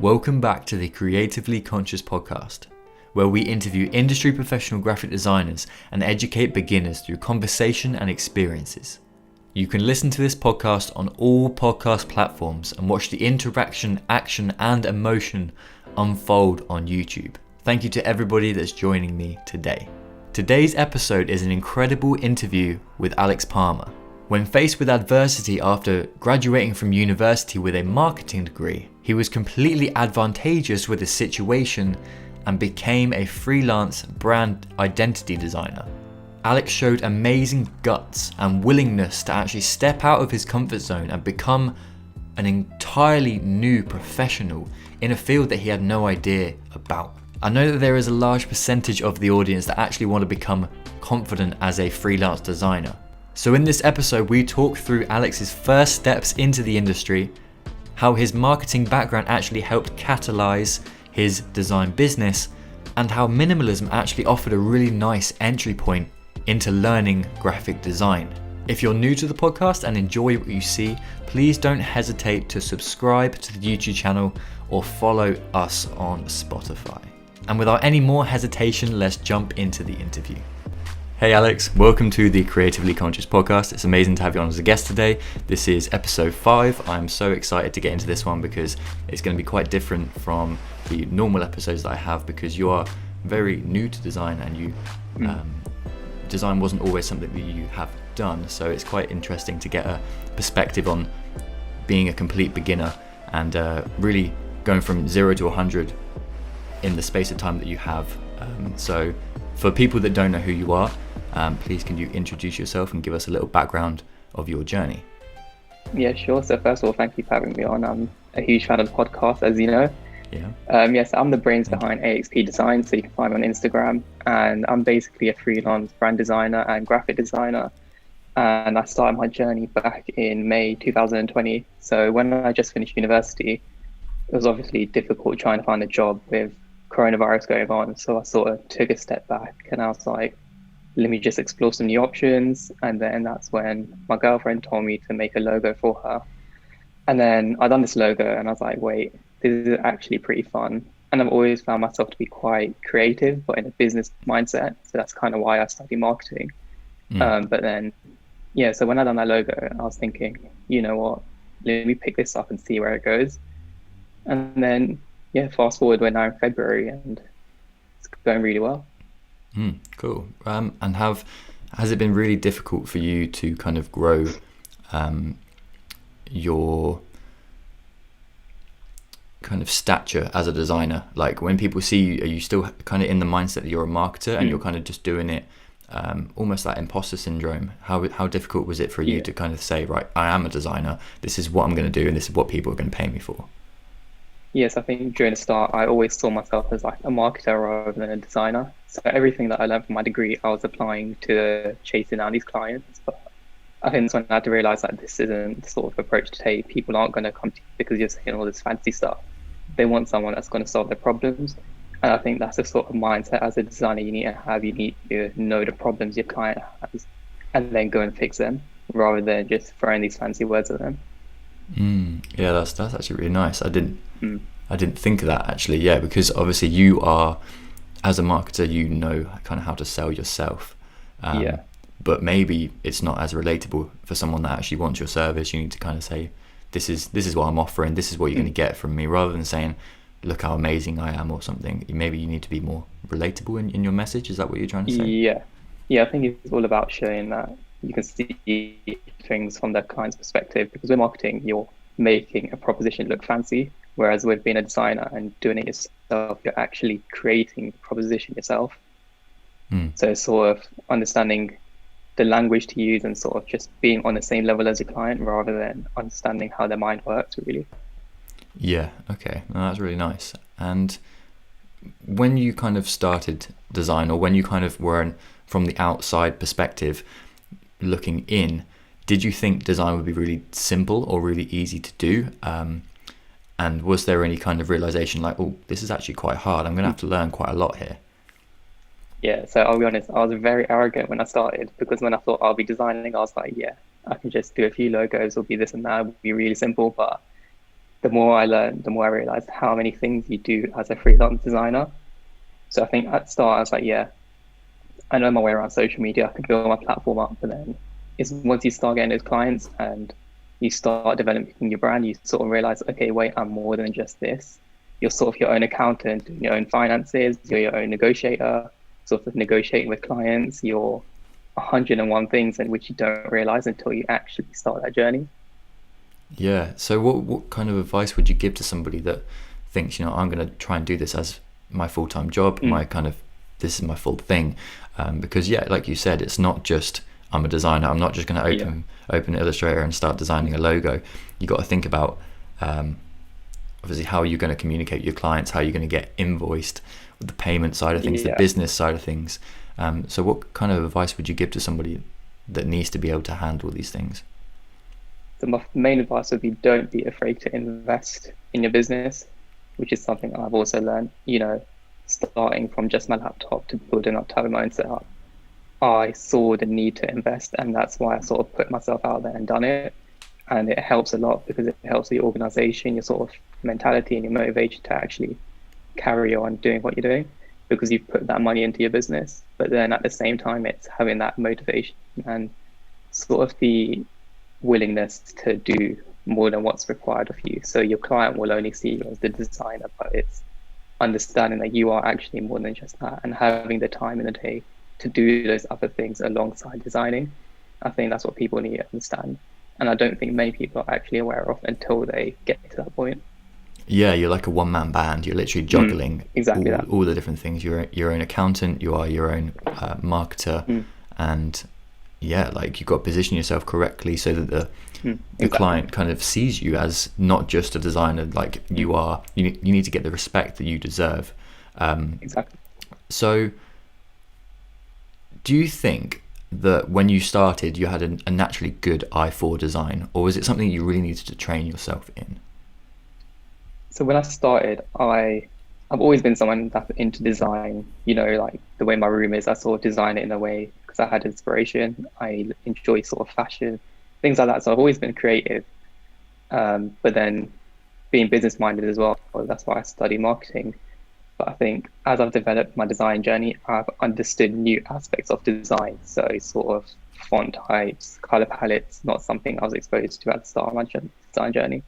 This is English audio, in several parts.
Welcome back to the Creatively Conscious podcast, where we interview industry professional graphic designers and educate beginners through conversation and experiences. You can listen to this podcast on all podcast platforms and watch the interaction, action, and emotion unfold on YouTube. Thank you to everybody that's joining me today. Today's episode is an incredible interview with Alex Parmar. When faced with adversity after graduating from university with a marketing degree, he was completely advantageous with his situation and became a freelance brand identity designer. Alex showed amazing guts and willingness to actually step out of his comfort zone and become an entirely new professional in a field that he had no idea about. I know that there is a large percentage of the audience that actually want to become confident as a freelance designer. So in this episode, we talk through Alex's first steps into the industry, how his marketing background actually helped catalyze his design business, and how minimalism actually offered a really nice entry point into learning graphic design. If you're new to the podcast and enjoy what you see, please don't hesitate to subscribe to the YouTube channel or follow us on Spotify. And without any more hesitation, let's jump into the interview. Hey Alex, welcome to the Creatively Conscious podcast. It's amazing to have you on as a guest today. This is episode 5. I'm so excited to get into this one because it's going to be quite different from the normal episodes that I have, because you are very new to design and design wasn't always something that you have done. So it's quite interesting to get a perspective on being a complete beginner and really going from 0 to 100 in the space of time that you have. So for people that don't know who you are, please can you introduce yourself and give us a little background of your journey? Yeah, sure. So first of all, thank you for having me on. I'm a huge fan of the podcast, as you know. Yeah. Yes, I'm the brains behind AXP Design, so you can find me on Instagram. And I'm basically a freelance brand designer and graphic designer. And I started my journey back in May 2020. So when I just finished university, it was obviously difficult trying to find a job with coronavirus going on. So I sort of took a step back and I was like, let me just explore some new options. And then that's when my girlfriend told me to make a logo for her. And then I done this logo and I was like, wait, this is actually pretty fun. And I've always found myself to be quite creative, but in a business mindset. So that's kind of why I study marketing. But then, yeah, so when I done that logo, I was thinking, you know what, let me pick this up and see where it goes. And then, yeah, fast forward, we're now in February and it's going really well. Cool. And has it been really difficult for you to kind of grow your kind of stature as a designer? Like when people see you, are you still kind of in the mindset that you're a marketer and you're kind of just doing it almost like imposter syndrome? How difficult was it for you to kind of say, right, I am a designer, this is what I'm going to do and this is what people are going to pay me for? Yes, I think during the start, I always saw myself as like a marketer rather than a designer. So everything that I learned from my degree, I was applying to chasing down these clients. But I think that's when I had to realize that this isn't the sort of approach to take. People aren't going to come to you because you're saying all this fancy stuff. They want someone that's going to solve their problems. And I think that's the sort of mindset as a designer you need to have. You need to know the problems your client has and then go and fix them rather than just throwing these fancy words at them. Yeah, that's actually really nice. I didn't think of that actually. Yeah, because obviously you are, as a marketer, you know kind of how to sell yourself. But maybe it's not as relatable for someone that actually wants your service. You need to kind of say, this is what I'm offering. This is what you're going to get from me, rather than saying, look how amazing I am or something. Maybe you need to be more relatable in your message. Is that what you're trying to say? Yeah. I think it's all about showing that you can see things from the client's perspective, because with marketing, you're making a proposition look fancy. Whereas with being a designer and doing it yourself, you're actually creating the proposition yourself. So it's sort of understanding the language to use and sort of just being on the same level as your client rather than understanding how their mind works, really. Yeah, okay. No, that's really nice. And when you kind of started design, or when you kind of were from the outside perspective looking in, did you think design would be really simple or really easy to do? And was there any kind of realization like, oh, this is actually quite hard, I'm going to have to learn quite a lot here? Yeah, so I'll be honest, I was very arrogant when I started, because when I thought I'll be designing, I was like, yeah, I can just do a few logos, it'll be this and that, it'll be really simple. But the more I learned, the more I realized how many things you do as a freelance designer. So I think at the start I was like, yeah, I know my way around social media. I can build my platform up, but then it's once you start getting those clients and you start developing your brand, you sort of realize, okay, wait, I'm more than just this. You're sort of your own accountant, your own finances, you're your own negotiator, sort of negotiating with clients. You're 101 things in which you don't realize until you actually start that journey. Yeah. So what kind of advice would you give to somebody that thinks, I'm going to try and do this as my full-time job, this is my full thing? Because like you said, it's not just I'm a designer. I'm not just going to open Illustrator and start designing a logo. You got to think about obviously how you're going to communicate with your clients, how you're going to get invoiced, the payment side of things, the business side of things. So what kind of advice would you give to somebody that needs to be able to handle these things? So my main advice would be, don't be afraid to invest in your business, which is something I've also learned, starting from just my laptop to building up to have my own setup. I saw the need to invest, and that's why I sort of put myself out there and done it. And it helps a lot because it helps the organization, your sort of mentality and your motivation to actually carry on doing what you're doing, because you've put that money into your business. But then at the same time, it's having that motivation and sort of the willingness to do more than what's required of you. So your client will only see you as the designer, but it's understanding that you are actually more than just that, and having the time in the day to do those other things alongside designing. I think that's what people need to understand, and I don't think many people are actually aware of until they get to that point. Yeah, you're like a one-man band. You're literally juggling all the different things. You're your own accountant, you are your own marketer, and like you've got to position yourself correctly so that the client kind of sees you as not just a designer. Like you need to get the respect that you deserve. Exactly. So do you think that when you started you had a naturally good eye for design, or was it something you really needed to train yourself in? So when I started, I've always been someone that's into design, like the way my room is, I sort of design it in a way because I had inspiration. I enjoy sort of fashion, things like that. So I've always been creative. But then being business minded as well, that's why I study marketing. But I think as I've developed my design journey, I've understood new aspects of design. So sort of font types, color palettes, not something I was exposed to at the start of my design journey.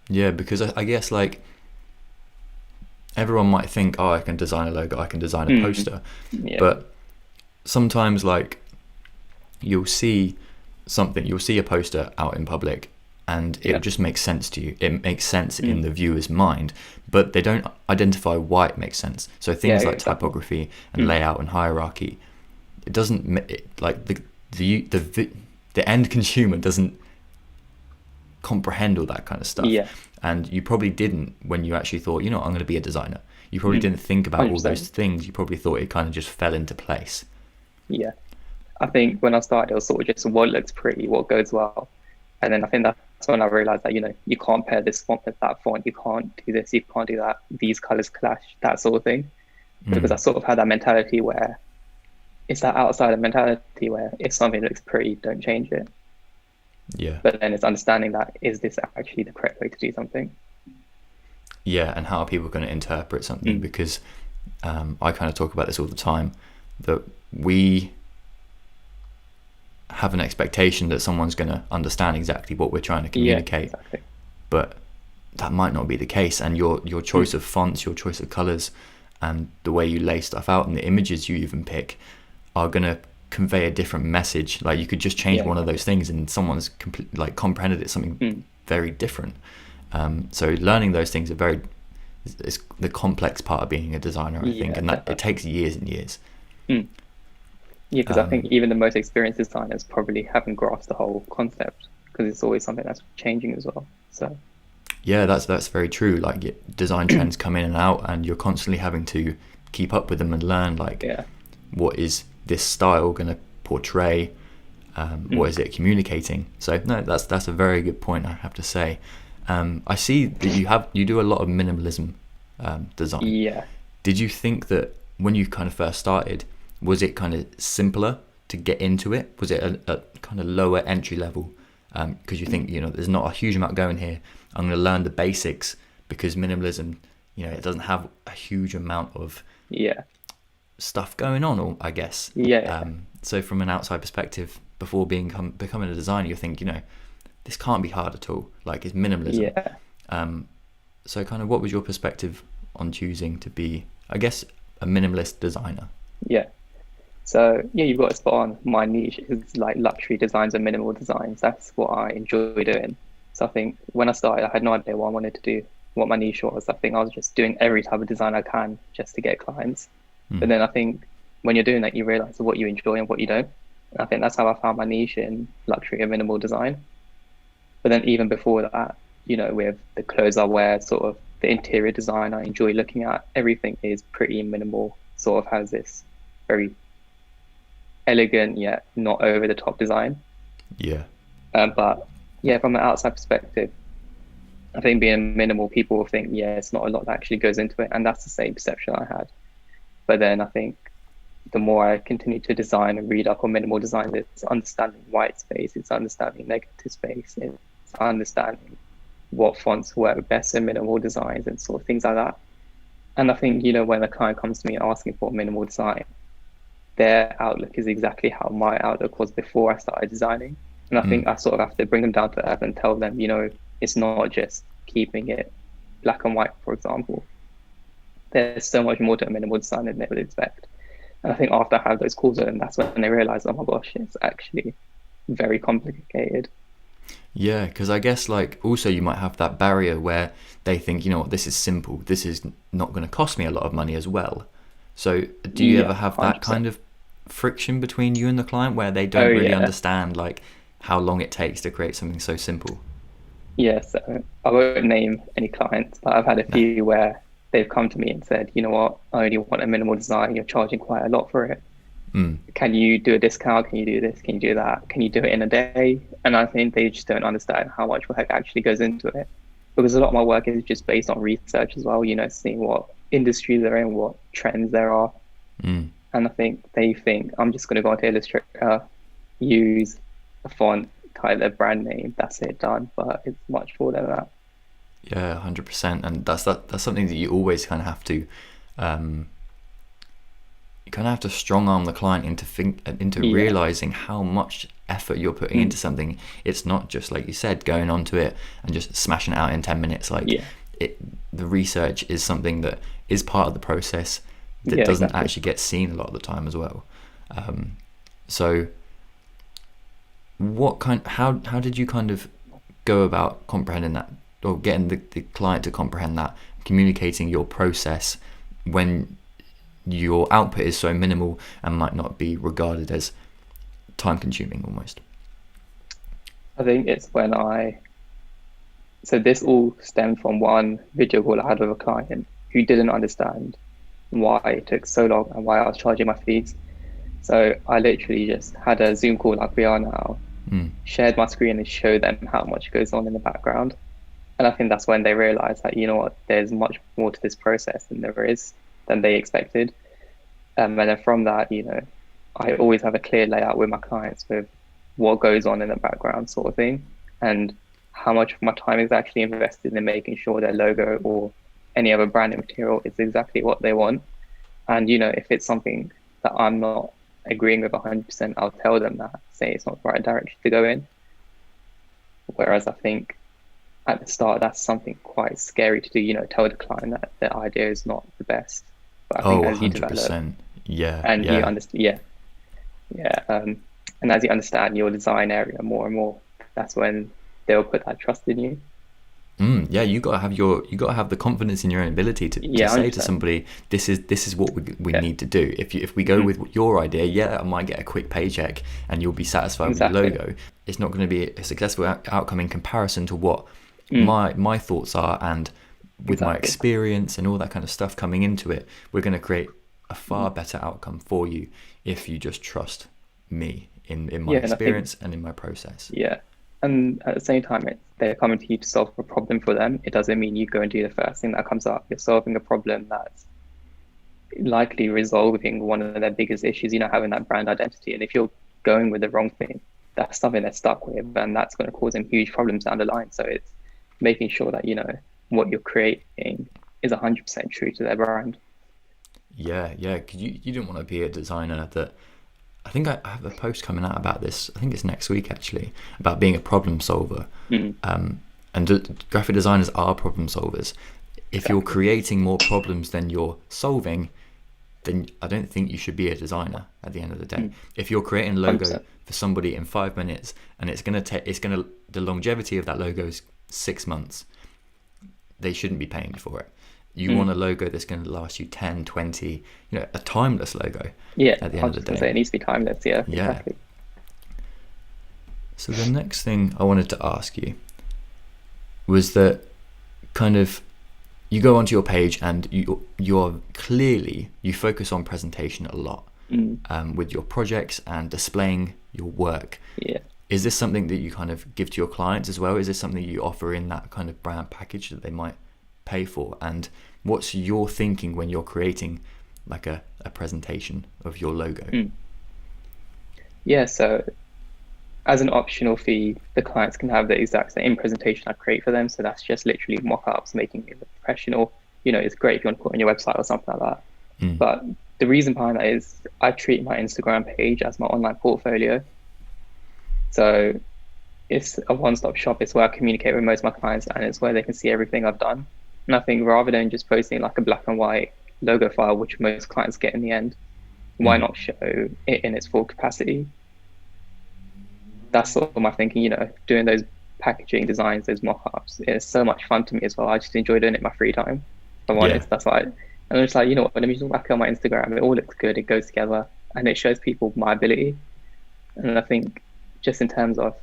Yeah, because I guess like everyone might think, I can design a logo, I can design a poster. But sometimes like you'll see a poster out in public and it just makes sense to you. It makes sense in the viewer's mind, but they don't identify why it makes sense. So things like typography and layout and hierarchy, it doesn't like the end consumer doesn't comprehend all that kind of stuff. And you probably didn't when you actually thought, I'm going to be a designer. You probably didn't think about 100%. All those things. You probably thought it kind of just fell into place. I think when I started, it was sort of just what looks pretty, what goes well. And then I think that's when I realized that, you can't pair this font with that font. You can't do this, you can't do that. These colors clash, that sort of thing. Because I sort of had that mentality where it's that outsider mentality where if something looks pretty, don't change it. But then it's understanding that, is this actually the correct way to do something? And how are people going to interpret something? Because I kind of talk about this all the time, that we have an expectation that someone's going to understand exactly what we're trying to communicate, but that might not be the case. And your choice of fonts, your choice of colors, and the way you lay stuff out and the images you even pick are going to convey a different message. Like you could just change one of those things and someone's comprehended it something very different. So learning those things is the complex part of being a designer, I think, and that it takes years and years. Because I think even the most experienced designers probably haven't grasped the whole concept, because it's always something that's changing as well. So that's very true. Like design trends come in and out, and you're constantly having to keep up with them and learn what is this style going to portray, what is it communicating. So no, that's a very good point, I have to say. I see that you do a lot of minimalism design. Did you think that when you kind of first started, was it kind of simpler to get into it? Was it a kind of lower entry level because you think there's not a huge amount going here, I'm going to learn the basics, because minimalism, it doesn't have a huge amount of stuff going on, or I guess. So from an outside perspective, before becoming a designer, you think, this can't be hard at all. Like, it's minimalism. So kind of what was your perspective on choosing to be, I guess, a minimalist designer? So you've got to spot on. My niche is like luxury designs and minimal designs. That's what I enjoy doing. So I think when I started, I had no idea what I wanted to do, what my niche was. I think I was just doing every type of design I can just to get clients. But then I think when you're doing that, you realize what you enjoy and what you don't. And I think that's how I found my niche in luxury and minimal design. But then even before that, with the clothes I wear, sort of the interior design I enjoy looking at, everything is pretty minimal, sort of has this very elegant yet not over the top design. But from an outside perspective, I think being minimal, people will think it's not a lot that actually goes into it, and that's the same perception I had. But then I think the more I continue to design and read up on minimal design, it's understanding white space, it's understanding negative space, it's understanding what fonts work best in minimal designs and sort of things like that. And I think, when a client comes to me asking for minimal design, their outlook is exactly how my outlook was before I started designing. And I think I sort of have to bring them down to earth and tell them, it's not just keeping it black and white, for example. There's so much more to a minimal design than they would expect. And I think after I have those calls with them, that's when they realize, oh my gosh, it's actually very complicated. Yeah, because I guess also you might have that barrier where they think, this is simple, this is not going to cost me a lot of money as well. So do you ever have that 100%. Kind of friction between you and the client where they don't really understand how long it takes to create something so simple? So I won't name any clients, but I've had a few where they've come to me and said, you know what, I only want a minimal design, you're charging quite a lot for it. Can you do a discount? Can you do this? Can you do that? Can you do it in a day? And I think they just don't understand how much work actually goes into it, because a lot of my work is just based on research as well, seeing what industries they're in, what trends there are. And I think they think I'm just going to go onto Illustrator, use a font, type their brand name, that's it, done. But it's much more than that. 100%. And that's something that you always kind of have to you kind of have to strong arm the client into realizing how much effort you're putting into something. It's not just, like you said, going onto it and just smashing it out in 10 minutes. The research is something that is part of the process that doesn't actually get seen a lot of the time as well. So how did you kind of go about comprehending that, or getting the client to comprehend that, communicating your process when your output is so minimal and might not be regarded as time consuming almost? I think it's so this all stemmed from one video call I had with a client who didn't understand why it took so long and why I was charging my fees. So I literally just had a Zoom call like we are now, shared my screen and showed them how much goes on in the background. And I think that's when they realized that, there's much more to this process than they expected. And then from that, I always have a clear layout with my clients with what goes on in the background sort of thing, and how much of my time is actually invested in making sure their logo or any other branding material is exactly what they want. And, if it's something that I'm not agreeing with 100%, I'll tell them that, say it's not the right direction to go in. Whereas I think at the start, that's something quite scary to do, tell the client that their idea is not the best. But I think as you 100%. develop, and you understand, and as you understand your design area more and more, that's when they'll put that trust in you. You gotta have the confidence in your own ability to say 100%. To somebody, this is what we need to do. If we go with your idea, I might get a quick paycheck and you'll be satisfied with the logo. It's not going to be a successful outcome in comparison to what my thoughts are, and with my experience and all that kind of stuff coming into it, we're going to create a far better outcome for you if you just trust me in my experience and in my process. And at the same time, they're coming to you to solve a problem for them. It doesn't mean you go and do the first thing that comes up. You're solving a problem that's likely resolving one of their biggest issues, having that brand identity. And if you're going with the wrong thing, that's something they're stuck with, and that's going to cause them huge problems down the line. So making sure that, what you're creating is 100% true to their brand. Yeah, because you don't want to be a designer that, I think I have a post coming out about this, I think it's next week actually, about being a problem solver. And graphic designers are problem solvers. If you're creating more problems than you're solving, then I don't think you should be a designer at the end of the day. If you're creating a logo 100%. for somebody in 5 minutes and the longevity of that logo is 6 months, they shouldn't be paying you for it. You want a logo that's going to last you 10, 20, a timeless logo. Yeah, at the end of the day. Say it needs to be timeless. Yeah, exactly. So the next thing I wanted to ask you was that kind of you go onto your page and you focus on presentation a lot with your projects and displaying your work. Yeah. Is this something that you kind of give to your clients as well? Is this something you offer in that kind of brand package that they might pay for? And what's your thinking when you're creating like a presentation of your logo? Yeah, so as an optional fee, the clients can have the exact same presentation I create for them. So that's just literally mock-ups, making it look professional. It's great if you want to put on your website or something like that. But the reason behind that is I treat my Instagram page as my online portfolio. So it's a one-stop shop. It's where I communicate with most of my clients, and it's where they can see everything I've done. And I think rather than just posting like a black and white logo file, which most clients get in the end, why not show it in its full capacity? That's sort of my thinking, doing those packaging designs, those mock-ups. It's so much fun to me as well. I just enjoy doing it in my free time. If I'm honest, that's like, and I'm just like, what, let me just look back on my Instagram. It all looks good. It goes together, and it shows people my ability. And I think just in terms of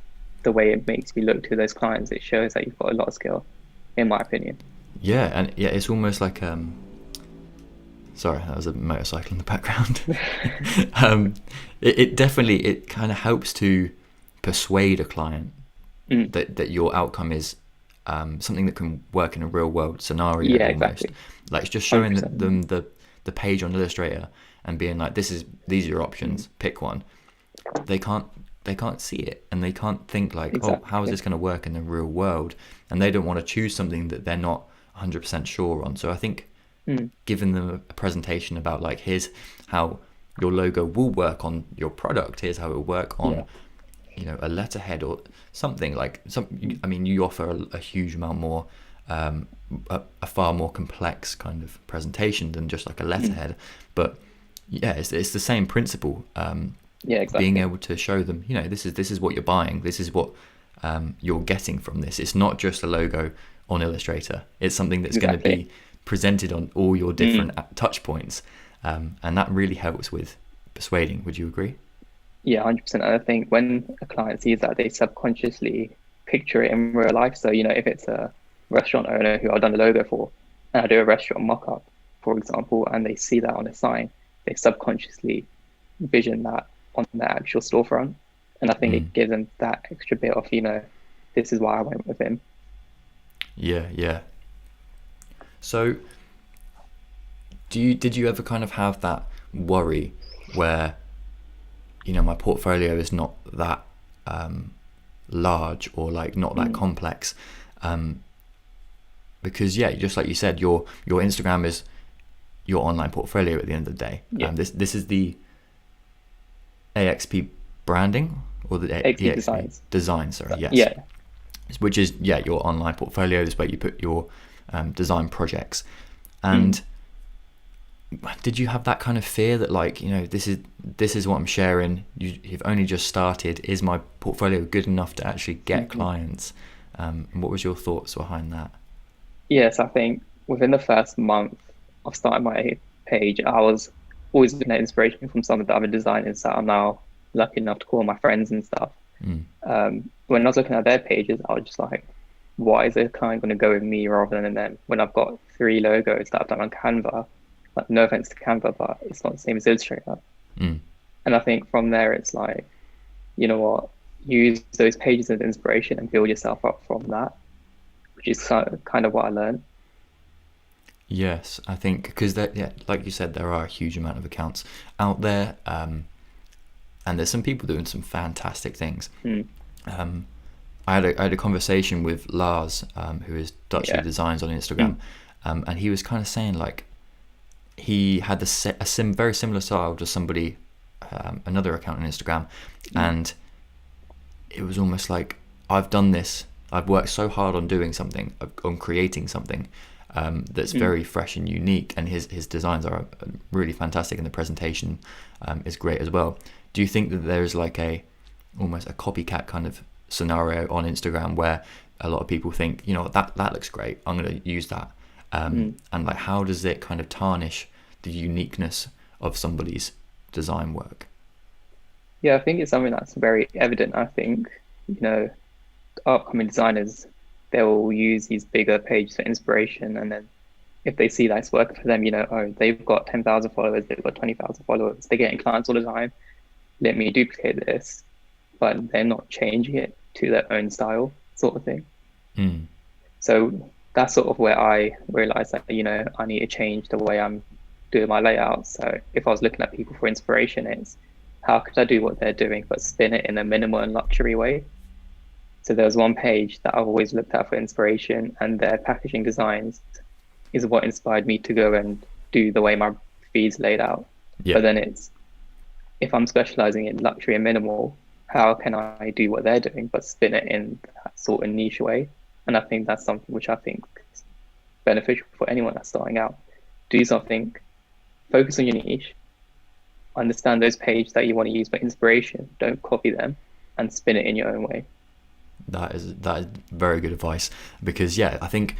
the way it makes me look to those clients, it shows that you've got a lot of skill, in my opinion. Yeah, and it's almost like sorry, that was a motorcycle in the background. It definitely kind of helps to persuade a client that your outcome is something that can work in a real world scenario. Yeah, almost. exactly. Like just showing 100%. them the page on Illustrator and being like, these are your options, pick one. They can't see it, and they can't think like, Exactly. how is this going to work in the real world? And they don't want to choose something that they're not 100% sure on. So I think giving them a presentation about like, here's how your logo will work on your product, here's how it will work on a letterhead or something like you offer a huge amount more, a far more complex kind of presentation than just like a letterhead. But yeah, it's the same principle. Yeah, exactly. Being able to show them, this is what you're buying, this is what you're getting from this. It's not just a logo on Illustrator. It's something that's going to be presented on all your different touch points, and that really helps with persuading. Would you agree? Yeah, 100%. I think when a client sees that, they subconsciously picture it in real life. So, if it's a restaurant owner who I've done a logo for, and I do a restaurant mock-up, for example, and they see that on a sign, they subconsciously vision that on the actual storefront. And I think it gives them that extra bit of, this is why I went with him. Yeah. So did you ever kind of have that worry where, my portfolio is not that large or like not that complex? Because just like you said, your Instagram is your online portfolio at the end of the day. This is the AXP branding or the AXP design, sorry. Yes. Yeah. Which is your online portfolio. This is where you put your design projects. And did you have that kind of fear that like, this is what I'm sharing, you've only just started, is my portfolio good enough to actually get clients? What was your thoughts behind that? Yes, I think within the first month of starting my page, I was always looking at inspiration from some of the other designers that I'm now lucky enough to call my friends and stuff. When I was looking at their pages, I was just like, why is a client going to go with me rather than them when I've got 3 logos that I've done on Canva? Like, no offense to Canva, but it's not the same as Illustrator. And I think from there, it's like, you know what, use those pages as inspiration and build yourself up from that, which is kind of what I learned. Yes, I think because like you said, there are a huge amount of accounts out there, and there's some people doing some fantastic things. I had a conversation with Lars, who is Dutch Who Designs on Instagram, and he was kind of saying like he had very similar style to somebody, another account on Instagram, and it was almost like, I've done this, I've worked so hard on doing something, on creating something that's very fresh and unique, and his designs are really fantastic, and the presentation is great as well. Do you think that there's like almost a copycat kind of scenario on Instagram where a lot of people think, you know, that looks great, I'm going to use that, and like how does it kind of tarnish the uniqueness of somebody's design work? Yeah, I think it's something that's very evident. I think, you know, upcoming designers, they'll use these bigger pages for inspiration, and then if they see that it's working for them, you know, oh, they've got 10,000 followers, they've got 20,000 followers, they're getting clients all the time, let me duplicate this, but they're not changing it to their own style, sort of thing. So that's sort of where I realized that, you know, I need to change the way I'm doing my layout. So if I was looking at people for inspiration, it's how could I do what they're doing but spin it in a minimal and luxury way? So there's one page that I've always looked at for inspiration, and their packaging designs is what inspired me to go and do the way my feed's laid out. But then it's, if I'm specializing in luxury and minimal, how can I do what they're doing but spin it in that sort of niche way? And I think that's something which I think is beneficial for anyone that's starting out. Do something, focus on your niche, understand those pages that you want to use for inspiration, don't copy them, and spin it in your own way. That is very good advice, because I think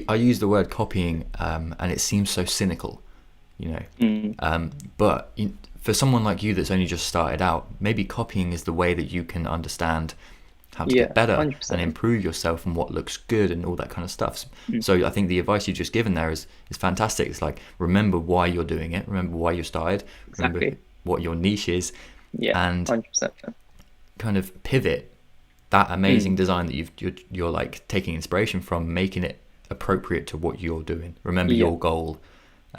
I use the word copying, and it seems so cynical, you know, but for someone like you that's only just started out, maybe copying is the way that you can understand how to get better 100%. And improve yourself and what looks good and all that kind of stuff. So I think the advice you've just given there is fantastic. It's like, remember why you're doing it, remember why you started, remember what your niche is, and 100%. kind of pivot that amazing design that you're like taking inspiration from, making it appropriate to what you're doing. Remember your goal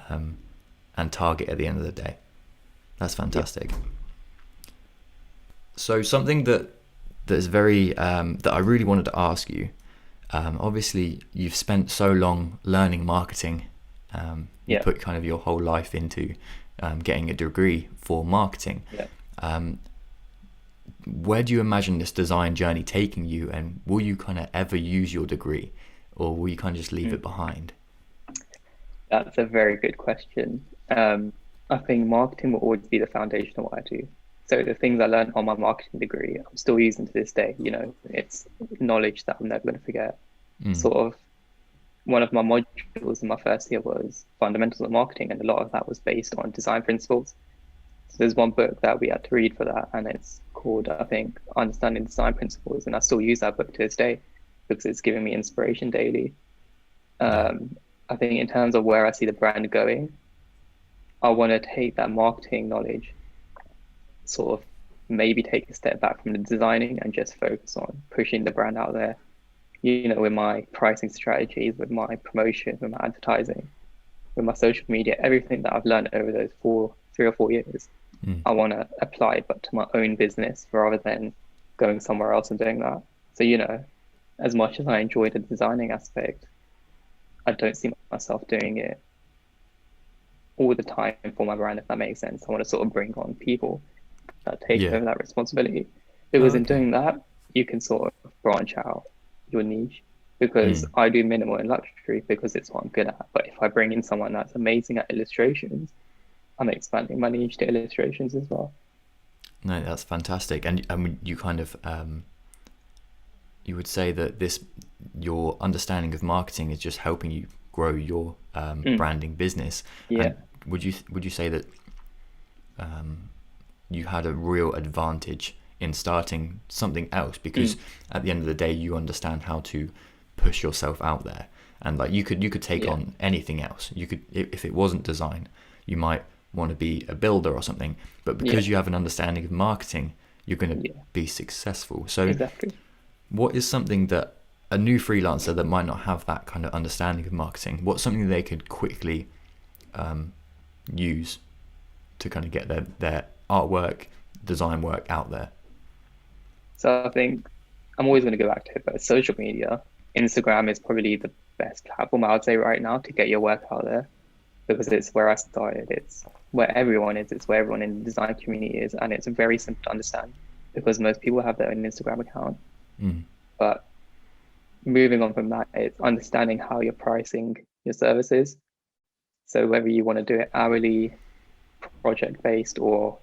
and target at the end of the day. That's fantastic. So something that is very that I really wanted to ask you, obviously you've spent so long learning marketing, you put kind of your whole life into getting a degree for marketing. Where do you imagine this design journey taking you, and will you kind of ever use your degree, or will you kind of just leave it behind? That's a very good question. I think marketing will always be the foundation of what I do. So the things I learned on my marketing degree, I'm still using to this day. You know, it's knowledge that I'm never going to forget. Sort of one of my modules in my first year was fundamentals of marketing, and a lot of that was based on design principles. So there's one book that we had to read for that, and it's called, I think, Understanding Design Principles, and I still use that book to this day because it's giving me inspiration daily. I think in terms of where I see the brand going, I want to take that marketing knowledge, sort of maybe take a step back from the designing and just focus on pushing the brand out there. You know, with my pricing strategies, with my promotion, with my advertising, with my social media, everything that I've learned over those 3 or 4 years, I want to apply it but to my own business rather than going somewhere else and doing that. So, you know, as much as I enjoy the designing aspect, I don't see myself doing it all the time for my brand, if that makes sense. I want to sort of bring on people that take over that responsibility, because in doing that, you can sort of branch out your niche, because I do minimal and luxury because it's what I'm good at. But if I bring in someone that's amazing at illustrations, I'm expanding my niche to illustrations as well. No, that's fantastic. And you kind of you would say that your understanding of marketing is just helping you grow your branding business. And would you say that you had a real advantage in starting something else, because at the end of the day you understand how to push yourself out there, and like you could take on anything else. You could, if it wasn't design, you might want to be a builder or something, but because you have an understanding of marketing, you're going to be successful. So what is something that a new freelancer that might not have that kind of understanding of marketing, what's something they could quickly use to kind of get their artwork, design work out there? So I think I'm always going to go back to it, but social media, Instagram is probably the best platform I would say right now to get your work out there, because it's where I started. It's where everyone is. It's where everyone in the design community is, and it's very simple to understand because most people have their own Instagram account. But moving on from that, it's understanding how you're pricing your services. So whether you want to do it hourly, project based, or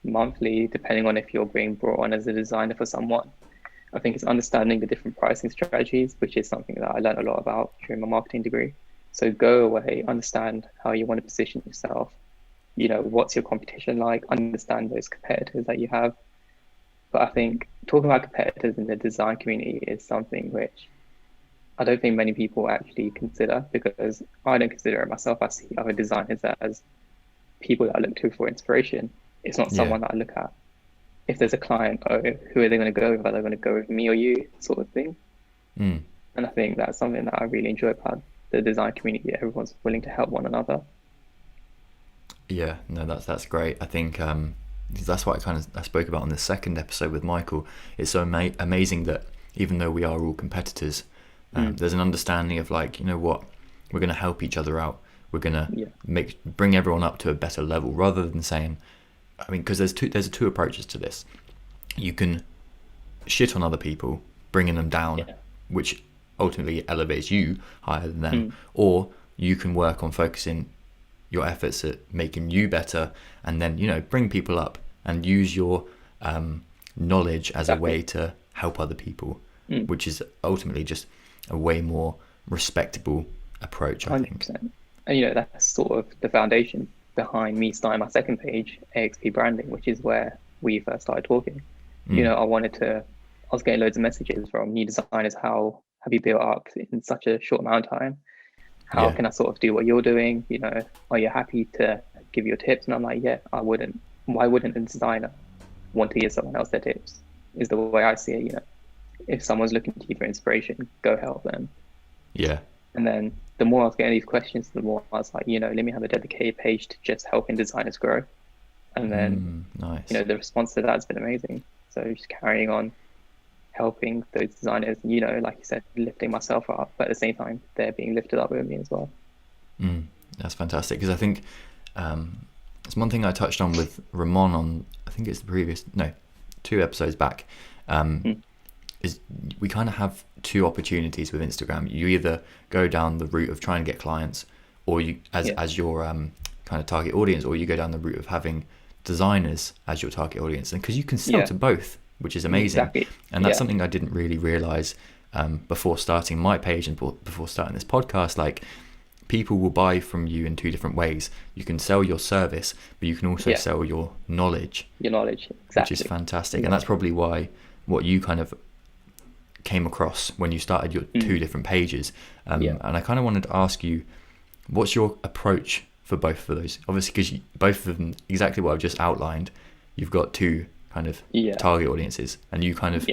monthly, depending on if you're being brought on as a designer for someone. I think it's understanding the different pricing strategies, which is something that I learned a lot about during my marketing degree. So go away, understand how you want to position yourself. What's your competition like? Understand those competitors that you have. But I think talking about competitors in the design community is something which I don't think many people actually consider, because I don't consider it myself. I see other designers as people that I look to for inspiration. It's not someone that I look at. If there's a client, who are they going to go with? Are they going to go with me or you, sort of thing? And I think that's something that I really enjoy about the design community. Everyone's willing to help one another. Yeah, no, that's great. I think that's what I spoke about on the second episode with Michael. It's so amazing that even though we are all competitors, there's an understanding of like, you know what, we're going to help each other out. We're going to bring everyone up to a better level, rather than saying, I mean, because there's two approaches to this. You can shit on other people, bringing them down, which ultimately elevates you higher than them, or you can work on focusing your efforts at making you better, and then bring people up and use your knowledge as a way to help other people, which is ultimately just a way more respectable approach, I 100%. Think. And that's sort of the foundation behind me starting my second page, AXP Branding, which is where we first started talking. I was getting loads of messages from new designers. How have you built up in such a short amount of time? How can I sort of do what you're doing? Are you happy to give your tips? And I'm like, yeah, I wouldn't. Why wouldn't a designer want to give someone else their tips? Is the way I see it. If someone's looking to you for inspiration, go help them. Yeah. And then the more I was getting these questions, the more I was like, let me have a dedicated page to just helping designers grow. And then, nice. The response to that has been amazing. So just carrying on helping those designers, like you said, lifting myself up, but at the same time, they're being lifted up with me as well. That's fantastic, because I think it's one thing I touched on with Ramon on, I think it's the 2 episodes back, is we kind of have 2 opportunities with Instagram. You either go down the route of trying to get clients, or you as your kind of target audience, or you go down the route of having designers as your target audience, and because you can sell to both, which is amazing. Exactly. And that's something I didn't really realize before starting my page and before starting this podcast. Like, people will buy from you in 2 different ways. You can sell your service, but you can also sell your knowledge. Exactly. Which is fantastic. And that's probably why what you kind of came across when you started your 2 different pages. And I kind of wanted to ask you, what's your approach for both of those? Obviously, because both of them, exactly what I've just outlined, you've got 2 kind of target audiences, and you kind of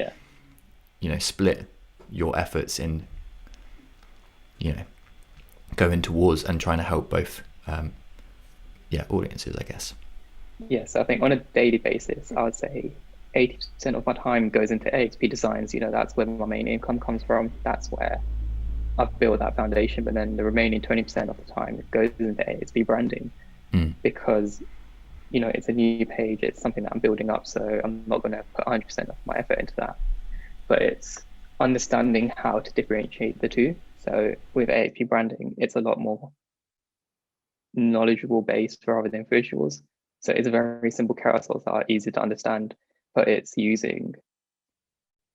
split your efforts in going towards and trying to help both audiences, I guess. Yes, I think on a daily basis, I would say 80% of my time goes into AXP designs. That's where my main income comes from. That's where I've built that foundation. But then the remaining 20% of the time, it goes into AXP branding, because it's a new page. It's something that I'm building up, so I'm not going to put 100% of my effort into that. But it's understanding how to differentiate the 2. So with AXP branding, it's a lot more knowledgeable based rather than visuals. So it's very simple carousels that are easy to understand, but it's using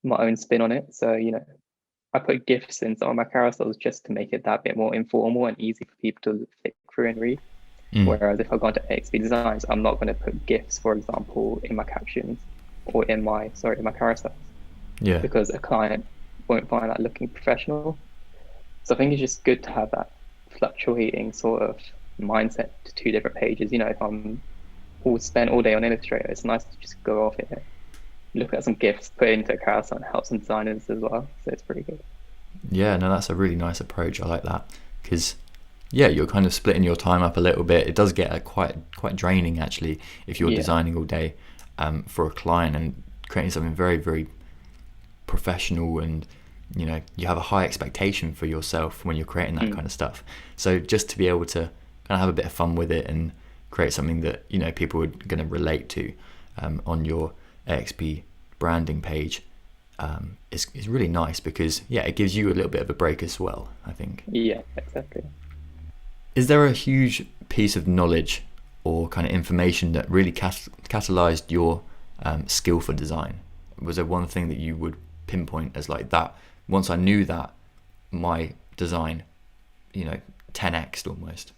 my own spin on it. So, I put GIFs in some of my carousels just to make it that bit more informal and easy for people to flick through and read. Whereas if I go into AXP designs, I'm not going to put GIFs, for example, in my captions or in my carousels. Yeah. Because a client won't find that looking professional. So I think it's just good to have that fluctuating sort of mindset to 2 different pages. If I'm spent all day on Illustrator, it's nice to just go off it, look at some GIFs, put it into a carousel, and help some designers as well. So it's pretty good. Yeah, no, that's a really nice approach. I like that, because you're kind of splitting your time up a little bit. It does get quite draining, actually, if you're designing all day for a client and creating something very, very professional, and you have a high expectation for yourself when you're creating that kind of stuff. So just to be able to kind of have a bit of fun with it and create something that people are going to relate to on your AXP branding page is really nice, because it gives you a little bit of a break as well, I think. Yeah, exactly. Is there a huge piece of knowledge or kind of information that really catalyzed your skill for design? Was there one thing that you would pinpoint as like that? Once I knew that, my design, 10x'd almost.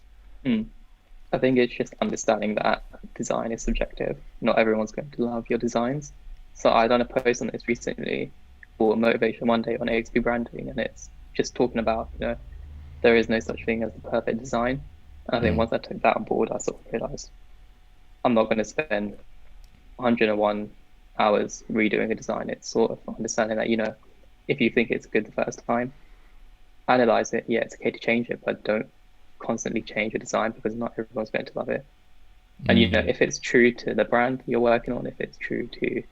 I think it's just understanding that design is subjective. Not everyone's going to love your designs. So I done a post on this recently for Motivation Monday on AXP branding, and it's just talking about, there is no such thing as the perfect design. And I think once I took that on board, I sort of realized I'm not going to spend 101 hours redoing a design. It's sort of understanding that, if you think it's good the first time, analyze it. Yeah, it's okay to change it, but don't constantly change your design, because not everyone's going to love it. And if it's true to the brand you're working on, if it's true to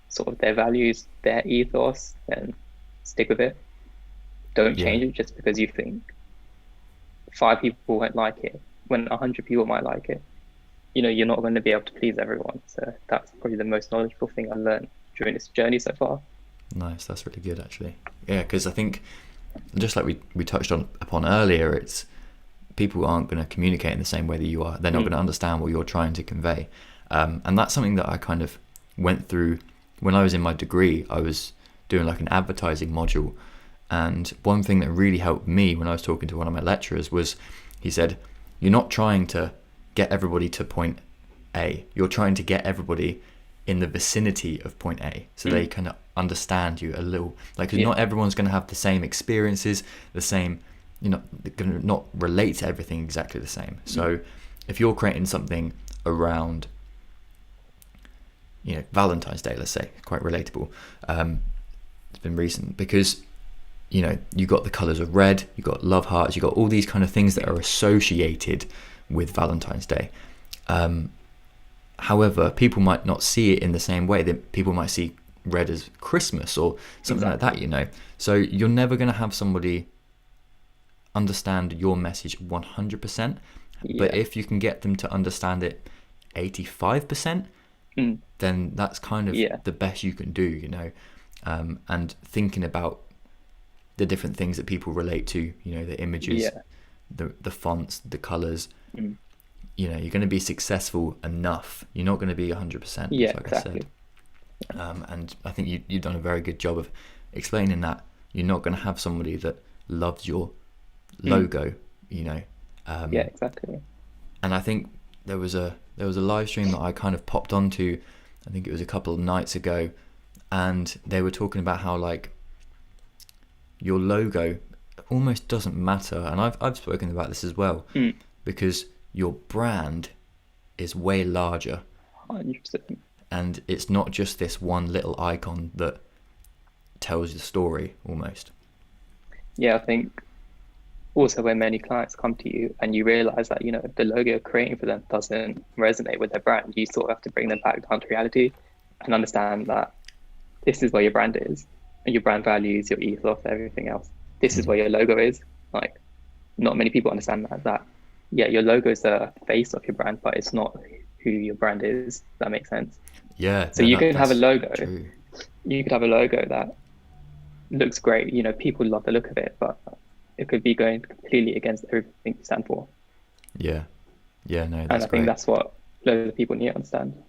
sort of their values, their ethos, then stick with it. Don't change it just because you think 5 people won't like it when 100 people might like it. You're not going to be able to please everyone. So that's probably the most knowledgeable thing I've learned during this journey so far. Nice, that's really good actually. Yeah, because I think just like we touched upon earlier, it's people aren't going to communicate in the same way that you are. They're not going to understand what you're trying to convey. And that's something that I kind of went through when I was in my degree. I was doing like an advertising module, and one thing that really helped me when I was talking to one of my lecturers was, he said, you're not trying to get everybody to point A, you're trying to get everybody in the vicinity of point A, so they can understand you a little, like, because not everyone's going to have the same experiences, the same, they're going to not relate to everything exactly the same. So if you're creating something around Valentine's Day, let's say, quite relatable, it's been recent, because you got the colors of red, you got love hearts, you got all these kind of things that are associated with Valentine's Day. However, people might not see it in the same way. That people might see red as Christmas or something like that, So you're never going to have somebody understand your message 100%. But if you can get them to understand it 85%, then that's kind of the best you can do, and thinking about the different things that people relate to, the images, the fonts, the colors. You're going to be successful enough. You're not going to be 100%. Yeah, like exactly. I said. And I think you've done a very good job of explaining that you're not going to have somebody that loves your logo. Yeah, exactly. And I think there was a live stream that I kind of popped onto. I think it was a couple of nights ago, and they were talking about how like your logo almost doesn't matter. And I've spoken about this as well, because your brand is way larger. 100%. And it's not just this one little icon that tells the story almost. Yeah, I think also when many clients come to you and you realize that, the logo you're creating for them doesn't resonate with their brand, you sort of have to bring them back down to reality and understand that this is where your brand is, and your brand values, your ethos, everything else. This is where your logo is. Like, not many people understand that your logo is the face of your brand, but it's not who your brand is. Does that make sense? Yeah. So you could have a logo. True. You could have a logo that looks great. People love the look of it, but it could be going completely against everything you stand for. Yeah. Yeah, no, that's and I think that's what loads of people need to understand.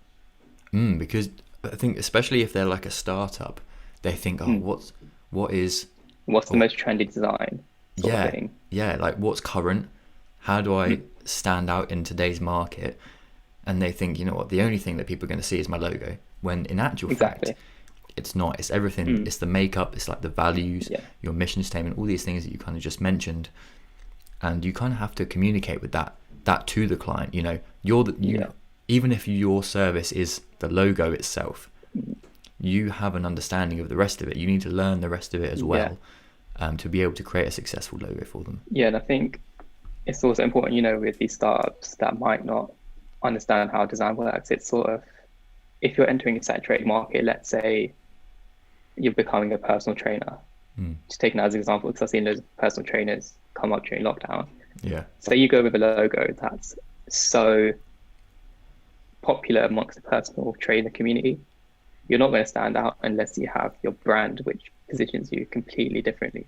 Because I think especially if they're like a startup, they think, what's the most trendy design sort of thing. Yeah, like what's current? How do I stand out in today's market? And they think, the only thing that people are going to see is my logo. When in actual fact, it's not. It's everything. It's the makeup. It's like the values, your mission statement, all these things that you kind of just mentioned. And you kind of have to communicate with that to the client. Even if your service is the logo itself, you have an understanding of the rest of it. You need to learn the rest of it as well, to be able to create a successful logo for them. Yeah, and I think it's also important, with these startups that might not understand how design works. It's sort of, if you're entering a saturated market, let's say you're becoming a personal trainer. Just taking that as an example, because I've seen those personal trainers come up during lockdown. Yeah. So you go with a logo that's so popular amongst the personal trainer community, you're not going to stand out unless you have your brand, which positions you completely differently.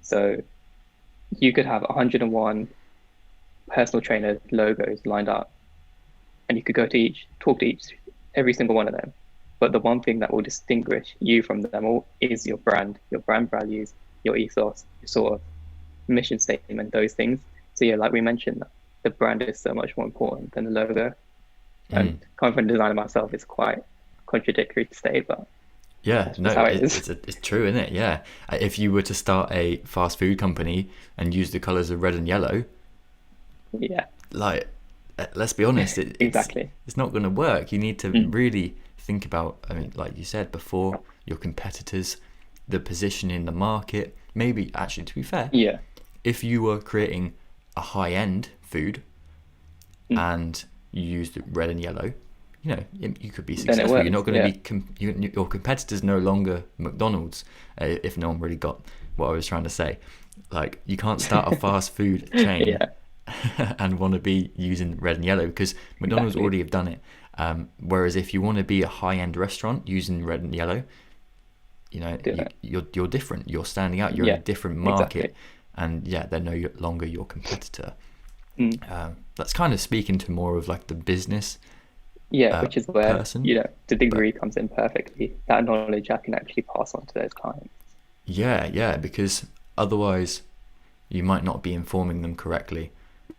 So you could have 101 personal trainer logos lined up, and you could go to talk to every single one of them. But the one thing that will distinguish you from them all is your brand values, your ethos, your sort of mission statement, those things. So yeah, like we mentioned, the brand is so much more important than the logo. And coming from a designer myself, it's quite contradictory to say, but yeah, no, how it is. It's true, isn't it? Yeah. If you were to start a fast food company and use the colors of red and yellow, yeah, like, let's be honest, exactly. It's not going to work. You need to really think about, I mean, like you said before, your competitors, the position in the market. Maybe, actually, to be fair, yeah, if you were creating a high-end food and you used red and yellow, you know, you could be successful. You're not going to be your competitors no longer McDonald's. If no one really got what I was trying to say, like, you can't start a fast food chain and want to be using red and yellow, because McDonald's already have done it. Whereas if you want to be a high-end restaurant using red and yellow, you know, you're different. You're standing out. You're in a different market, and they're no longer your competitor. That's kind of speaking to more of like the business. Which is where the degree comes in perfectly. That knowledge I can actually pass on to those clients. Yeah, because otherwise you might not be informing them correctly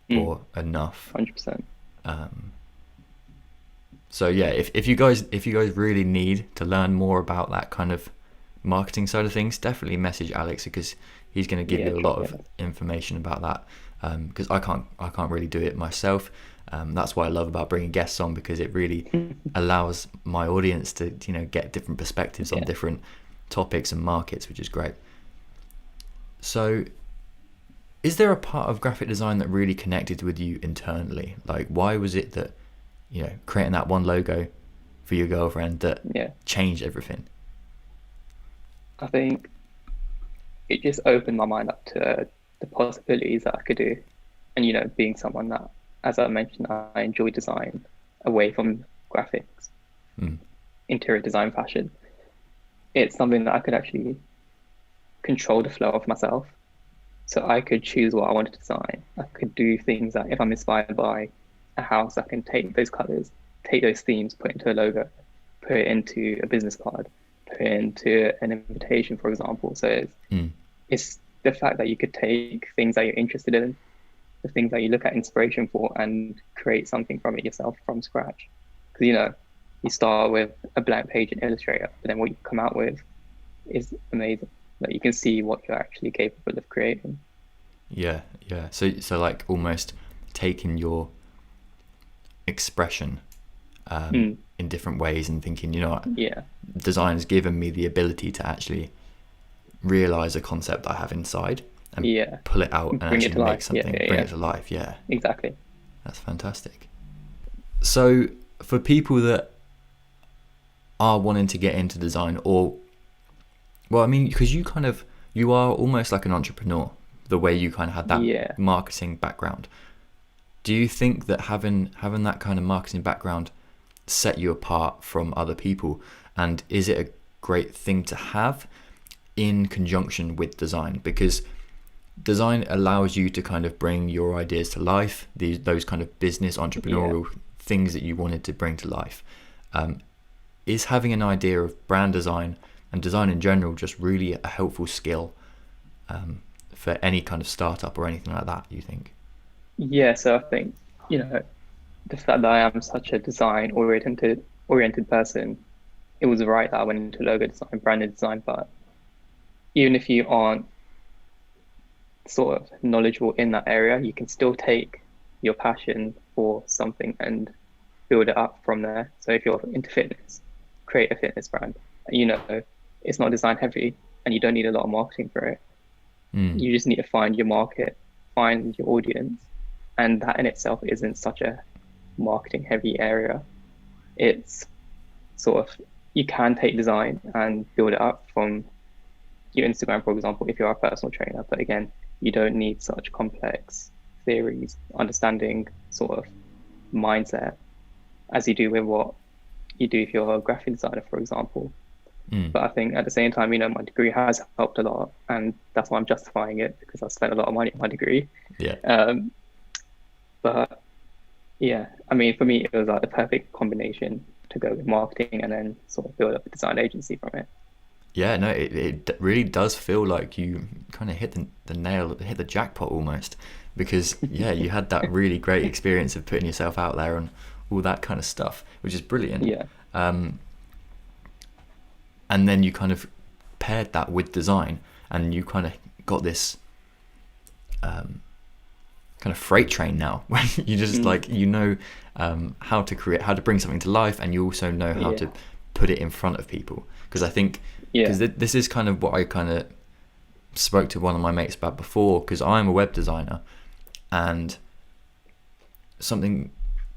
or enough. 100%. So yeah, if you guys really need to learn more about that kind of marketing side of things, definitely message Alex, because he's going to give you a lot of information about that. Because I can't really do it myself. That's what I love about bringing guests on, because it really allows my audience to, you know, get different perspectives on different topics and markets, which is great. So is there a part of graphic design that really connected with you internally? Like, why was it that, you know, creating that one logo for your girlfriend that changed everything? I think it just opened my mind up to the possibilities that I could do. And, you know, being someone that, as I mentioned, I enjoy design away from graphics, interior design, fashion. It's something that I could actually control the flow of myself. So I could choose what I wanted to design. I could do things that, if I'm inspired by a house, I can take those colors, take those themes, put it into a logo, put it into a business card, put it into an invitation, for example. So it's the fact that you could take things that you're interested in, the things that you look at inspiration for, and create something from it yourself from scratch. Because, you know, you start with a blank page in Illustrator, but then what you come out with is amazing. Like, you can see what you're actually capable of creating. Yeah. So like almost taking your expression in different ways and thinking, you know what, design has given me the ability to actually realize a concept I have inside and pull it out and actually make something, bring it to life. Yeah, exactly. That's fantastic. So for people that are wanting to get into design, or, well, I mean, because you are almost like an entrepreneur, the way you kind of had that marketing background. Do you think that having that kind of marketing background set you apart from other people? And is it a great thing to have in conjunction with design? Because design allows you to kind of bring your ideas to life, those kind of business, entrepreneurial things that you wanted to bring to life. Is having an idea of brand design and design in general just really a helpful skill for any kind of startup or anything like that, you think? Yeah, so I think, you know, the fact that I am such a design oriented person, it was right that I went into logo design, branded design. But even if you aren't sort of knowledgeable in that area, you can still take your passion for something and build it up from there. So if you're into fitness, create a fitness brand. You know, it's not design heavy and you don't need a lot of marketing for it. You just need to find your market, find your audience, and that in itself isn't such a marketing heavy area. It's sort of, you can take design and build it up from your Instagram, for example, if you're a personal trainer. But again, you don't need such complex theories, understanding sort of mindset as you do with what you do if you're a graphic designer, for example. But I think at the same time, my degree has helped a lot, and that's why I'm justifying it, because I spent a lot of money on my degree. But yeah, I mean, for me, it was like the perfect combination to go with marketing and then sort of build up a design agency from it. Yeah, no, it really does feel like you kind of hit hit the jackpot almost, because yeah, you had that really great experience of putting yourself out there and all that kind of stuff, which is brilliant. Yeah. And then you kind of paired that with design, and you kind of got this kind of freight train now, where you just how to bring something to life, and you also know how to put it in front of people. Because I think this is kind of what I kind of spoke to one of my mates about before, because I'm a web designer, and something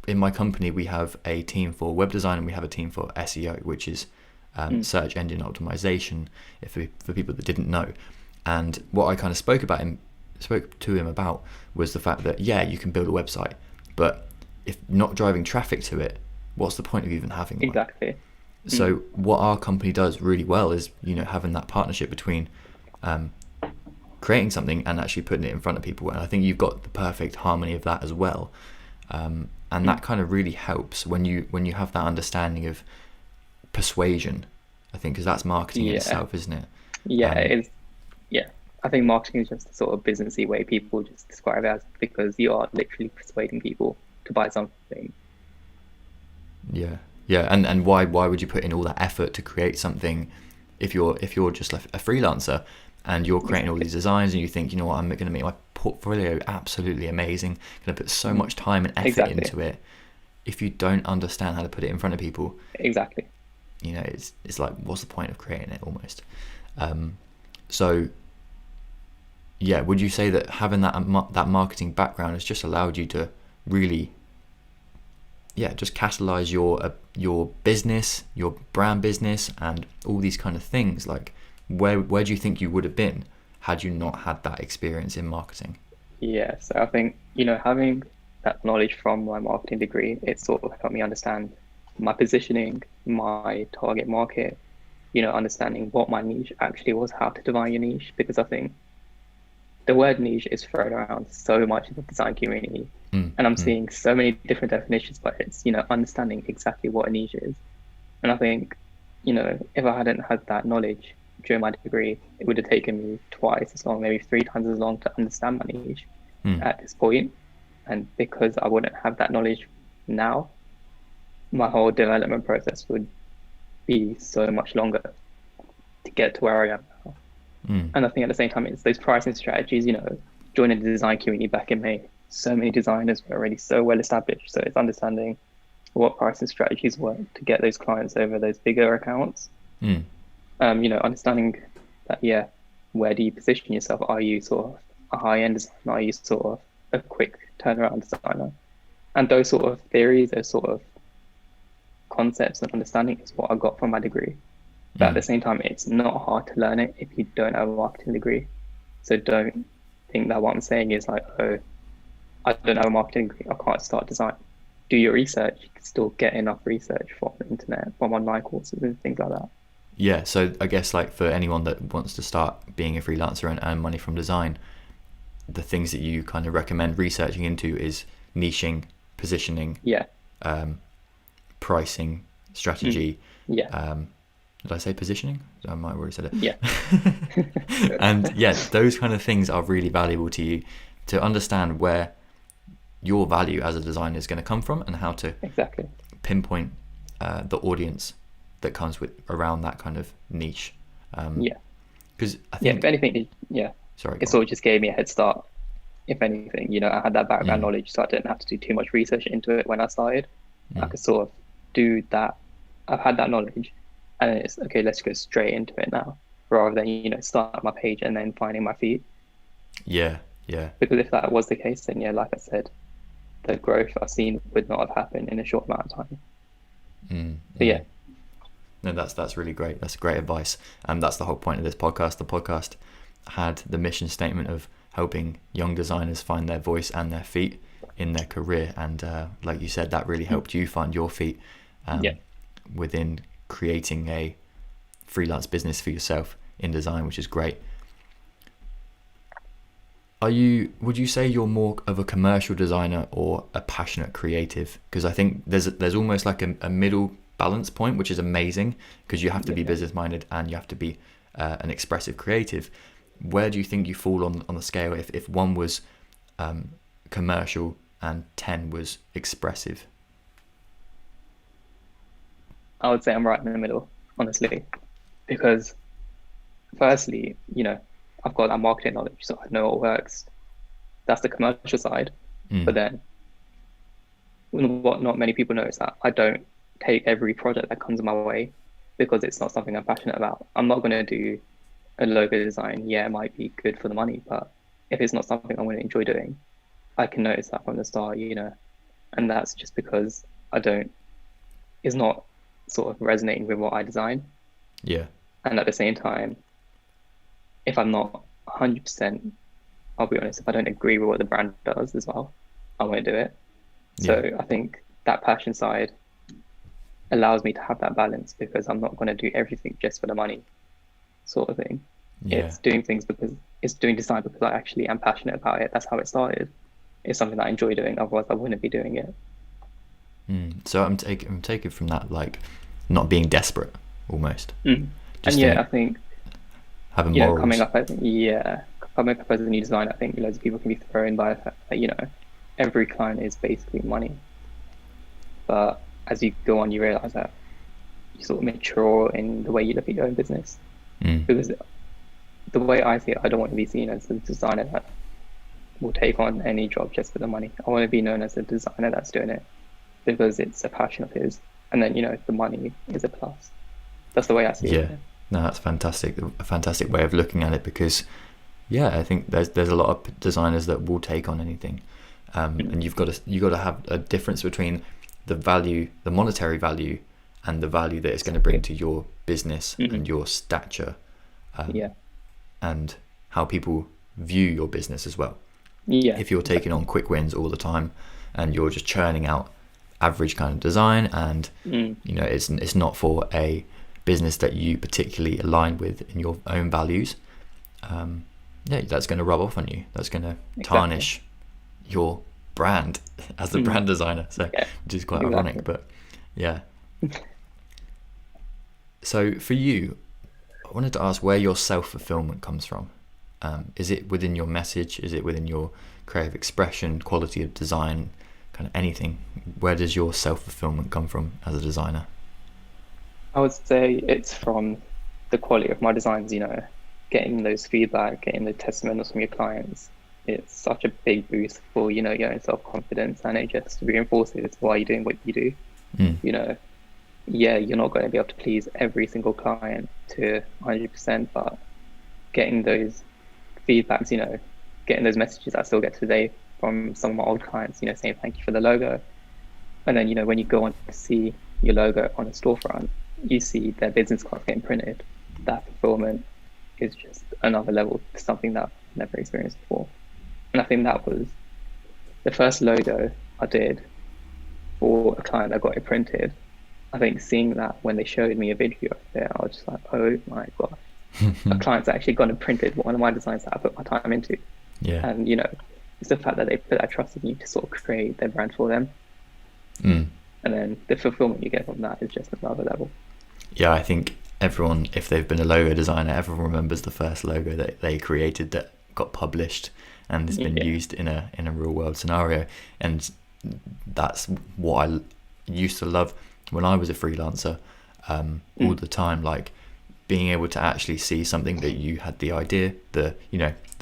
in my company, we have a team for web design and we have a team for SEO, which is search engine optimization, for people that didn't know. And what I kind of spoke to him about was the fact that you can build a website, but if not driving traffic to it, what's the point of even having one? Exactly. So what our company does really well is having that partnership between creating something and actually putting it in front of people, and I think you've got the perfect harmony of that as well. And that kind of really helps when you have that understanding of persuasion, I think, because that's marketing in itself, isn't it? It is. I think marketing is just a sort of businessy way people just describe it as, because you are literally persuading people to buy something. And why would you put in all that effort to create something if you're just a freelancer and you're creating all these designs and you think, what, I'm going to make my portfolio absolutely amazing, going to put so much time and effort into it. If you don't understand how to put it in front of people, it's like, what's the point of creating it almost? So would you say that having that marketing background has just allowed you to really just catalyze your business, your brand business, and all these kind of things? Like, where do you think you would have been had you not had that experience in marketing? So I think having that knowledge from my marketing degree, it sort of helped me understand my positioning, my target market, understanding what my niche actually was, how to define your niche, because I think the word niche is thrown around so much in the design community, and I'm seeing so many different definitions, but it's understanding exactly what a niche is. And I think if I hadn't had that knowledge during my degree, it would have taken me twice as long, maybe 3 times as long, to understand my niche at this point. And because I wouldn't have that knowledge now, my whole development process would be so much longer to get to where I am now. And I think at the same time, it's those pricing strategies. Joining the design community back in May, so many designers were already so well established, so it's understanding what pricing strategies work to get those clients over those bigger accounts. Understanding that where do you position yourself? Are you sort of a high-end designer? Are you sort of a quick turnaround designer? And those sort of theories, those sort of concepts and understanding is what I got from my degree. But at the same time, it's not hard to learn it if you don't have a marketing degree. So don't think that what I'm saying is like, oh, I don't have a marketing degree, I can't start design. Do your research. You can still get enough research from the internet, from online courses and things like that. Yeah, so I guess like for anyone that wants to start being a freelancer and earn money from design, the things that you kind of recommend researching into is niching, positioning, pricing, strategy. Did I say positioning? I might have already said it. And those kind of things are really valuable to you to understand where your value as a designer is going to come from and how to pinpoint the audience that comes with around that kind of niche. Because I think if anything, sorry, it sort of just gave me a head start. If anything, I had that background knowledge, so I didn't have to do too much research into it when I started. I could sort of do that. I've had that knowledge, and it's okay, let's go straight into it now, rather than start my page and then finding my feet. Because if that was the case, then like I said, the growth I've seen would not have happened in a short amount of time. No, that's really great. That's great advice. And that's the whole point of this podcast. The podcast had the mission statement of helping young designers find their voice and their feet in their career. And like you said, that really helped you find your feet within creating a freelance business for yourself in design, which is great. Would you say you're more of a commercial designer or a passionate creative? Because I think there's almost like a middle balance point, which is amazing, because you have to be business minded and you have to be an expressive creative. Where do you think you fall on the scale if one was commercial and 10 was expressive? I would say I'm right in the middle, honestly, because firstly, I've got that marketing knowledge, so I know what works. That's the commercial side. But then what not many people know is that I don't take every project that comes my way because it's not something I'm passionate about. I'm not going to do a logo design. Yeah, it might be good for the money, but if it's not something I'm going to enjoy doing, I can notice that from the start, and that's just because it's not sort of resonating with what I design. Yeah. And at the same time, if I'm not 100%, I'll be honest, if I don't agree with what the brand does as well, I won't do it. So I think that passion side allows me to have that balance, because I'm not going to do everything just for the money sort of thing. It's doing things because it's doing design because I actually am passionate about it. That's how it started. It's something that I enjoy doing, otherwise I wouldn't be doing it. So I'm taking from that, like, not being desperate almost. Just I think having morals. coming up as a new designer, I think loads of people can be thrown by the fact that every client is basically money. But as you go on, you realize that you sort of mature in the way you look at your own business. Because the way I see it, I don't want to be seen as a designer that will take on any job just for the money. I want to be known as a designer that's doing it because it's a passion of his, and then the money is a plus. That's the way I see it. No, that's fantastic. A fantastic way of looking at it, because I think there's a lot of designers that will take on anything, and you've got to have a difference between the value, the monetary value, and the value that it's going to bring to your business and your stature, and how people view your business as well. If you're taking on quick wins all the time and you're just churning out average kind of design, and it's not for a business that you particularly align with in your own values, that's going to rub off on you. That's going to tarnish your brand as the brand designer, which is quite ironic, but so for you, I wanted to ask where your self-fulfillment comes from. Is it within your message? Is it within your creative expression, quality of design, kind of anything? Where does your self-fulfillment come from as a designer? I would say it's from the quality of my designs, getting those feedback, getting the testimonials from your clients. It's such a big boost for, your own self-confidence, and it just reinforces why you're doing what you do. You're not going to be able to please every single client to 100%, but getting those feedbacks, getting those messages I still get today from some of my old clients, saying thank you for the logo. And then, when you go on to see your logo on a storefront, you see their business cards getting printed. That fulfillment is just another level to something that I've never experienced before. And I think that was the first logo I did for a client that got it printed. I think seeing that when they showed me a video of it, I was just like, oh my gosh, a client's actually gone and printed one of my designs that I put my time into. And it's the fact that they put that trust in you to sort of create their brand for them. And then the fulfillment you get from that is just another level. I think everyone, if they've been a logo designer, everyone remembers the first logo that they created that got published and has been used in a real world scenario. And that's what I used to love when I was a freelancer, all the time, like being able to actually see something that you had the idea, the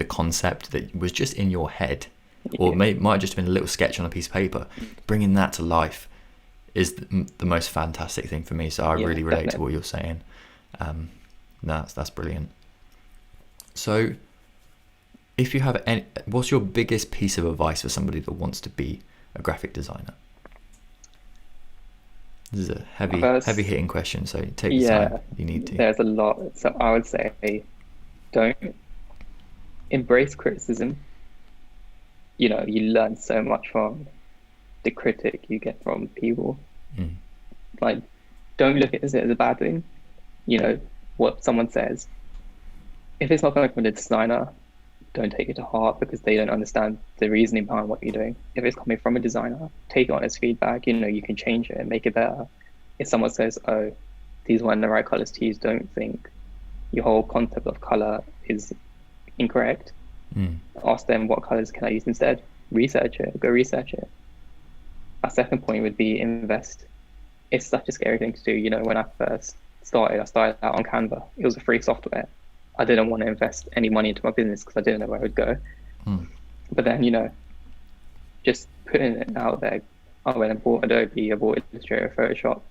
concept that was just in your head, or might just have been a little sketch on a piece of paper. Bringing that to life is the most fantastic thing for me. So I really relate to what you're saying. That's brilliant. So if you have what's your biggest piece of advice for somebody that wants to be a graphic designer? This is a heavy hitting question, so take the time you need to. There's a lot. So I would say, don't embrace criticism. You know, you learn so much from the critic you get from people. Like, don't look at it as a bad thing. You know, what someone says, if it's not coming from the designer, don't take it to heart because they don't understand the reasoning behind what you're doing. If it's coming from a designer, take it on as feedback. You know, you can change it and make it better. If someone says, oh, these weren't the right colors to use, don't think your whole concept of color is incorrect. Ask them, what colors can I use instead? Research it, go research it. A second point would be invest. It's such a scary thing to do. You know, when I first started, I started out on Canva. It was a free software. I didn't want to invest any money into my business because I didn't know where it would go. But then, you know, just putting it out there, I went and bought Adobe, I bought Illustrator, Photoshop.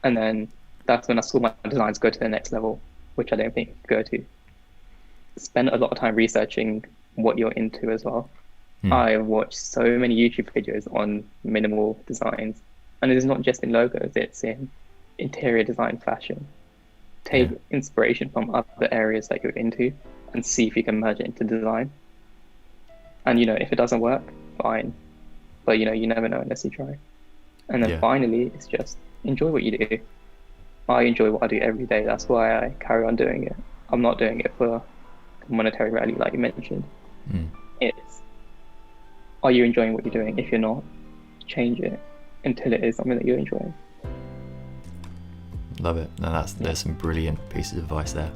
And then that's when I saw my designs go to the next level, which I didn't think it could go to. Spend a lot of time researching what you're into as well. I watched so many YouTube videos on minimal designs, and it's not just in logos, it's in interior design, fashion. Take inspiration from other areas that you're into and see if you can merge it into design. And, you know, if it doesn't work, fine. But, you know, you never know unless you try. And then finally, it's just enjoy what you do. I enjoy what I do every day. That's why I carry on doing it. I'm not doing it for monetary value like you mentioned. It's, are you enjoying what you're doing? If you're not, change it until it is something that you're enjoying. Love it. No, there's some brilliant pieces of advice there.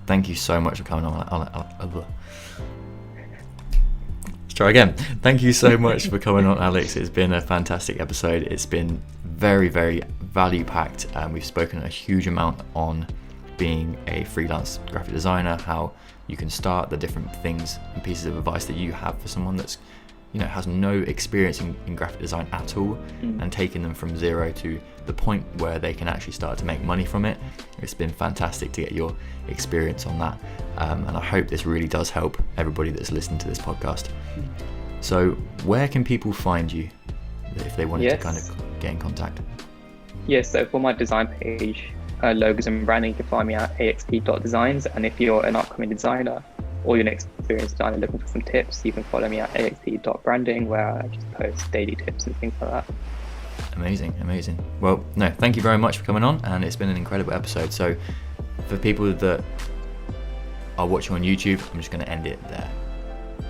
Thank you so much for coming on. Let's try again. Thank you so much for coming on, Alex. It's been a fantastic episode. It's been very, very value packed. We've spoken a huge amount on being a freelance graphic designer, how you can start, the different things and pieces of advice that you have for someone that's, you know, has no experience in graphic design at all, and taking them from zero to the point where they can actually start to make money from it. It's been fantastic to get your experience on that, and I hope this really does help everybody that's listening to this podcast. So where can people find you if they wanted to kind of get in contact? So for my design page, logos and branding, you can find me at axp.designs, and if you're an upcoming designer or you're an experienced designer looking for some tips, you can follow me at axp.branding, where I just post daily tips and things like that. Amazing. Well, no, thank you very much for coming on, and it's been an incredible episode. So for people that are watching on YouTube, I'm just going to end it there.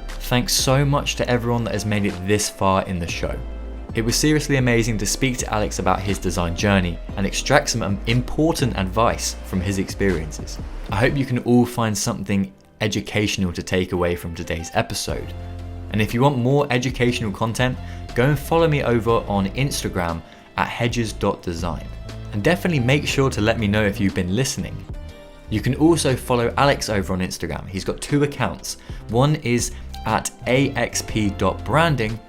Thanks so much to everyone that has made it this far in the show. It was seriously amazing to speak to Alex about his design journey and extract some important advice from his experiences. I hope you can all find something educational to take away from today's episode. And if you want more educational content, go and follow me over on Instagram at hedges.design. And definitely make sure to let me know if you've been listening. You can also follow Alex over on Instagram. He's got 2 accounts. One is at axp.branding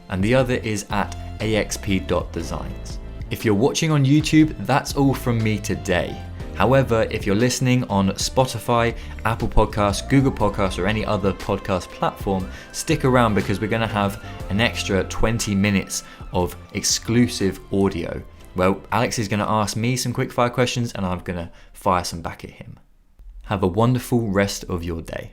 and the other is at axp.designs. If you're watching on YouTube, that's all from me today. However, if you're listening on Spotify, Apple Podcasts, Google Podcasts, or any other podcast platform, stick around because we're going to have an extra 20 minutes of exclusive audio. Well, Alex is going to ask me some quick fire questions and I'm going to fire some back at him. Have a wonderful rest of your day.